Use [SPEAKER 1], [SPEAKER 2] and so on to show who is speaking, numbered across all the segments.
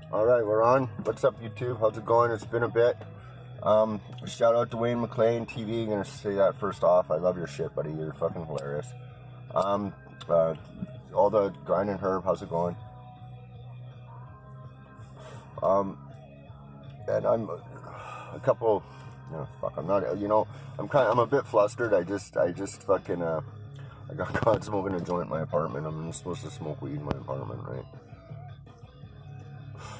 [SPEAKER 1] Alright, we're on. What's up, YouTube? How's it going? It's been a bit. Shout out to Wayne McLean TV. I'm gonna say that first off. I love your shit, buddy. You're fucking hilarious. All the Grind and Herb, how's it going? And I'm a couple. Fuck. I'm not. I'm a bit flustered. I just fucking. I got caught smoking a joint in my apartment. I'm supposed to smoke weed in my apartment, right?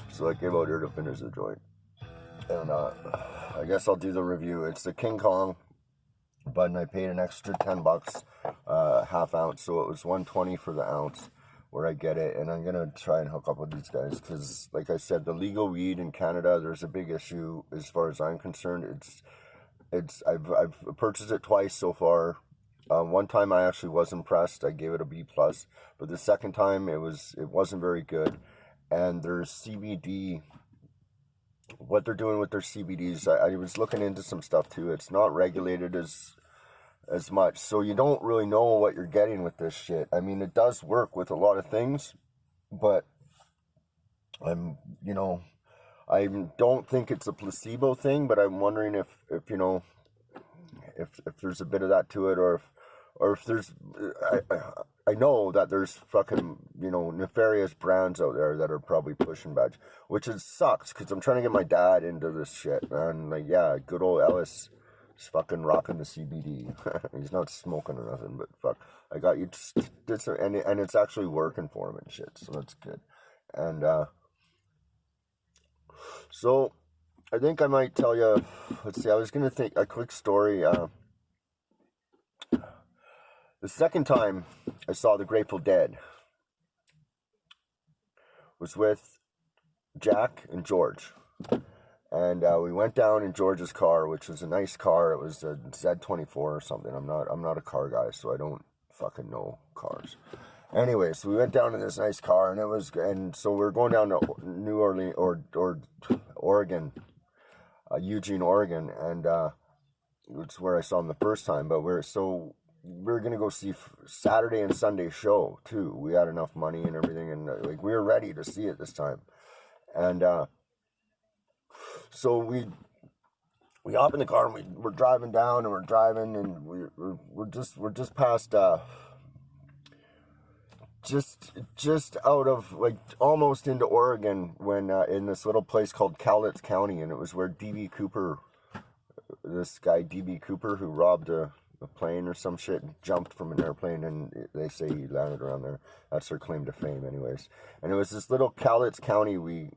[SPEAKER 1] So I came out here to finish the joint. And I guess I'll do the review. It's the King Kong, but I paid an extra $10, half ounce, so it was $120 for the ounce where I get it. And I'm gonna try and hook up with these guys because, like I said, the legal weed in Canada, there's a big issue as far as I'm concerned. I've purchased it twice so far. One time I actually was impressed. I gave it a B plus, but the second time it wasn't very good. And there's CBD. What they're doing with their CBDs, I was looking into some stuff too. It's not regulated as much, so you don't really know what you're getting with this shit. I mean, it does work with a lot of things, but I don't think it's a placebo thing. But I'm wondering if there's a bit of that to it, or if there's, I know that there's fucking, nefarious brands out there that are probably pushing badge, which sucks, because I'm trying to get my dad into this shit, man. Like, yeah, good old Ellis is fucking rocking the CBD. He's not smoking or nothing, but fuck, I got you, and it's actually working for him and shit, so that's good. And, so, I think I might tell you, let's see, I was gonna think a quick story. The second time I saw the Grateful Dead was with Jack and George. And we went down in George's car, which was a nice car. It was a Z24 or something. I'm not a car guy, so I don't fucking know cars. Anyway, so we went down in this nice car, and so we were going down to New Orleans or Oregon, Eugene, Oregon, and it's where I saw him the first time. But we're going to go see Saturday and Sunday show too. We had enough money and everything, and like we were ready to see it this time. And so we hop in the car and we're driving down, and we're just past just out of, like, almost into Oregon when in this little place called Cowlitz County, and it was where this guy DB Cooper, who robbed a plane or some shit, jumped from an airplane, and they say he landed around there. That's their claim to fame, anyways. And it was this little Cowlitz County we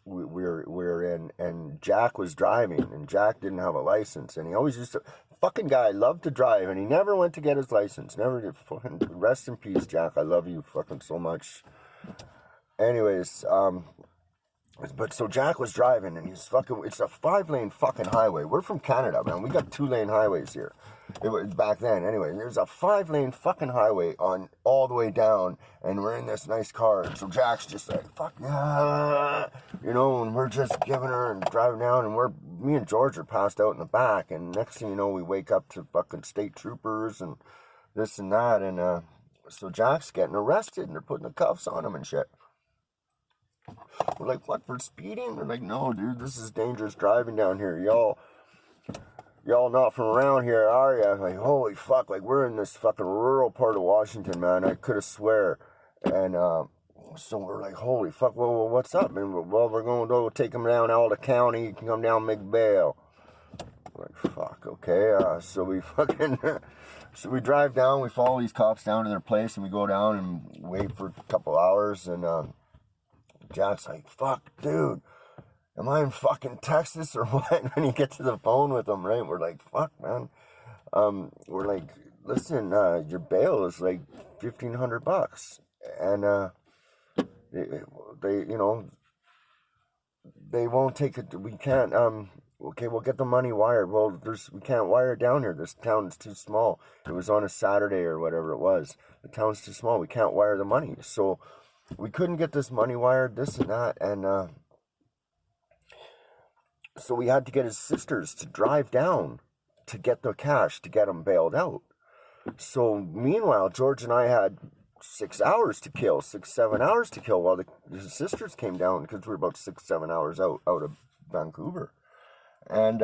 [SPEAKER 1] were in, and Jack was driving, and Jack didn't have a license, and he always used to, fucking guy loved to drive, and he never went to get his license. Never did. Fucking rest in peace, Jack. I love you fucking so much. Anyways, but so Jack was driving, and it's a 5-lane fucking highway. We're from Canada, man. We got 2-lane highways here. It was back then. Anyway, there's a 5-lane fucking highway on all the way down, and we're in this nice car. And so Jack's just like, fuck yeah, and we're just giving her and driving down, and me and George are passed out in the back, and next thing you know, we wake up to fucking state troopers and this and that, and so Jack's getting arrested, and they're putting the cuffs on him and shit. We're like, what, for speeding? They're like, no, dude, this is dangerous driving down here. Y'all not from around here, are ya? Like, holy fuck, like, we're in this fucking rural part of Washington, man. I could have swear. And so we're like, holy fuck, well, what's up? And we're going to go take him down Alta County. You can come down and make bail. We're like, fuck, okay. So we fucking, so we drive down, we follow these cops down to their place, and we go down and wait for a couple hours, and Jack's like, fuck, dude, am I in fucking Texas or what? When you get to the phone with them, right? We're like, fuck, man. We're like, listen, your bail is like $1,500. And they won't take it. We can't, okay, we'll get the money wired. Well, we can't wire it down here. This town is too small. It was on a Saturday or whatever it was. The town's too small. We can't wire the money. So we couldn't get this money wired, this and that, and so we had to get his sisters to drive down to get the cash to get him bailed out. So meanwhile, George and I had 6 hours to kill, 7 hours to kill, while the sisters came down because we were about 7 hours out of Vancouver. And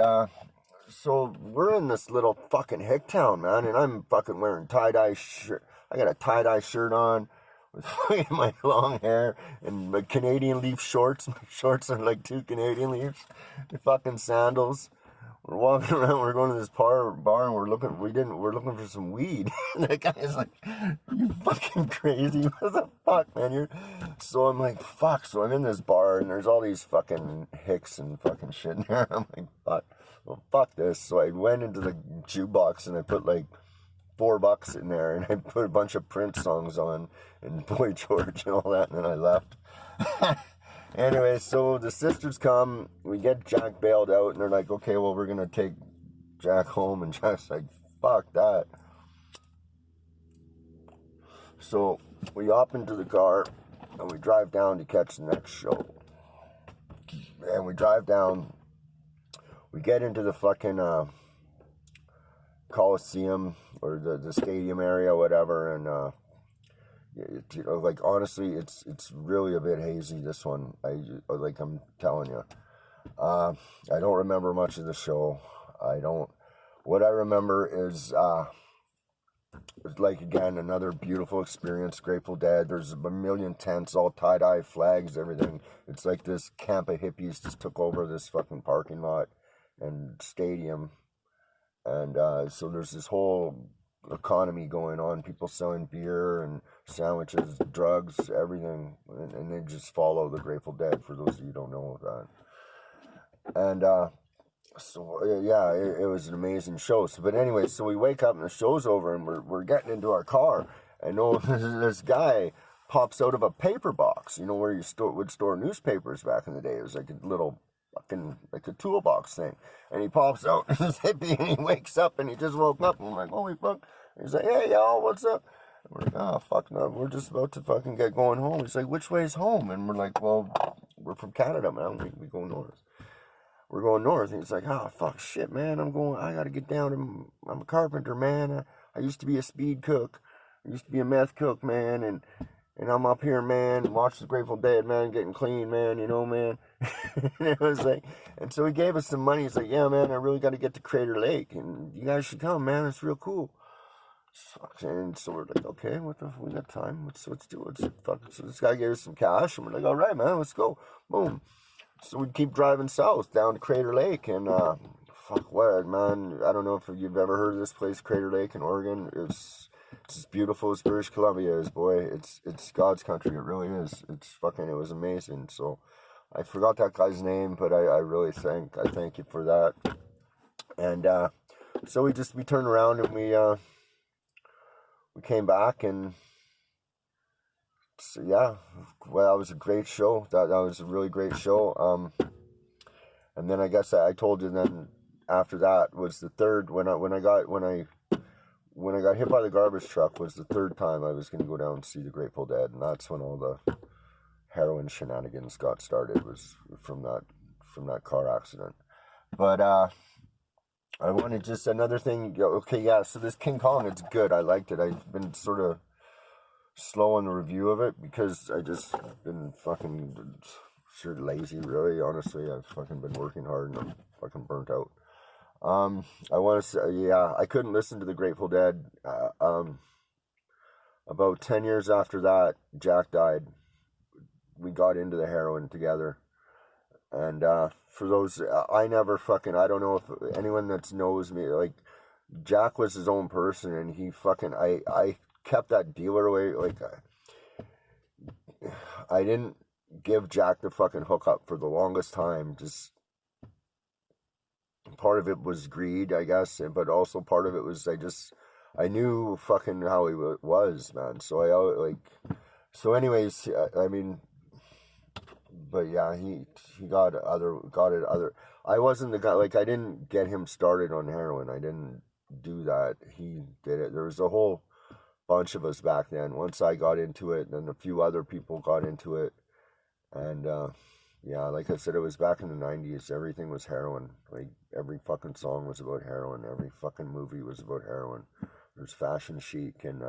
[SPEAKER 1] so we're in this little fucking hick town, man, and I'm fucking wearing tie-dye shirt. I got a tie-dye shirt on with my long hair and my Canadian leaf shorts. My shorts are like 2 Canadian leaves. The fucking sandals. We're walking around, we're going to this bar and we're looking for some weed. And that guy's like, you fucking crazy, what the fuck, man? So I'm like, fuck. So I'm in this bar and there's all these fucking hicks and fucking shit in there. I'm like, fuck, well, fuck this. So I went into the jukebox and I put like $4 in there and I put a bunch of Prince songs on and Boy George and all that, and then I left. Anyway, so the sisters come, we get Jack bailed out, and they're like, okay, well, we're going to take Jack home, and Jack's like, fuck that. So we hop into the car, and we drive down to catch the next show. And we drive down, we get into the fucking Coliseum, or the stadium area, whatever, and like, honestly, it's really a bit hazy, this one. I'm telling you, I don't remember much of the show. What I remember is like, again, another beautiful experience. Grateful Dead. There's a million tents, all tie-dye flags, everything. It's like this camp of hippies just took over this fucking parking lot and stadium, and so there's this whole economy going on, people selling beer and sandwiches, drugs, everything, and they just follow the Grateful Dead, for those of you who don't know that. And so yeah, it was an amazing show. So, but anyway, so we wake up and the show's over and we're getting into our car, and this guy pops out of a paper box, where you would store newspapers back in the day. It was like a little fucking, like a toolbox thing, and he pops out, and he's hippie, and he wakes up, and he just woke up, and I'm like, holy fuck. And he's like, hey, y'all, what's up? And we're like, oh, fuck no, we're just about to fucking get going home. He's like, which way's home? And we're like, well, we're from Canada, man, we go north. We're going north, and he's like, oh, fuck, shit, man, I gotta get down, I'm a carpenter, man, I used to be a speed cook, I used to be a meth cook, man, and I'm up here, man, watch the Grateful Dead, man, getting clean, man, man. And it was like, and so he gave us some money. He's like, yeah, man, I really got to get to Crater Lake, and you guys should come, man, it's real cool. And so we're like, okay, we got time, let's do it. So this guy gave us some cash, and we're like, all right, man, let's go. Boom. So we keep driving south down to Crater Lake, and fuck what, man, I don't know if you've ever heard of this place, Crater Lake in Oregon. It's as beautiful as British Columbia is, boy. It's God's country. It really is. It was amazing. So I forgot that guy's name, but I really thank you for that. And so we turned around and we came back, and so yeah, well, that was a great show. That was a really great show. And then I guess I told you, then after that was the third, when I got hit by the garbage truck, was the third time I was going to go down and see the Grateful Dead, and that's when all the heroin shenanigans got started, was from that car accident. But I wanted just another thing. Okay, yeah, so this King Kong, it's good. I liked it. I've been sort of slow on the review of it because I just been fucking sure lazy, really. Honestly, I've fucking been working hard and I'm fucking burnt out. I want to say, yeah, I couldn't listen to the Grateful Dead. About 10 years after that, Jack died. We got into the heroin together. And for those, I don't know if anyone that knows me, like, Jack was his own person, and he fucking, I kept that dealer away. Like, I didn't give Jack the fucking hookup for the longest time. Just part of it was greed, I guess, but also part of it was I knew fucking how he was, man. So so anyways, I mean, but yeah, he got it other. I wasn't the guy, like, I didn't get him started on heroin. I didn't do that. He did it. There was a whole bunch of us back then. Once I got into it, then a few other people got into it, and yeah, like I said, it was back in the 90s. Everything was heroin. Like, every fucking song was about heroin. Every fucking movie was about heroin. There's Fashion Chic, and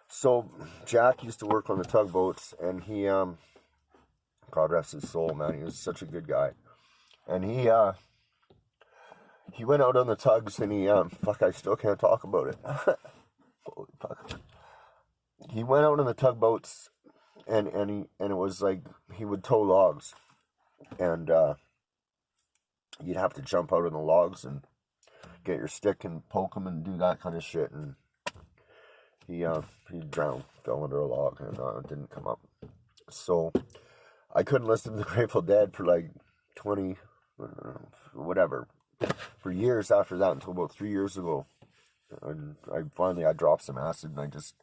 [SPEAKER 1] So Jack used to work on the tugboats, and he, God rest his soul, man. He was such a good guy. And he went out on the tugs, and he, fuck, I still can't talk about it. Holy fuck. He went out on the tugboats, and it was like he would tow logs, and you'd have to jump out on the logs and get your stick and poke him and do that kind of shit. And he drowned, fell under a log, and didn't come up. So I couldn't listen to the Grateful Dead for like 20, whatever, for years after that, until about 3 years ago. And I dropped some acid, and I just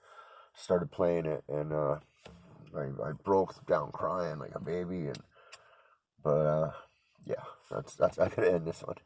[SPEAKER 1] started playing it, and I broke down crying like a baby. But yeah, that's I could end this one.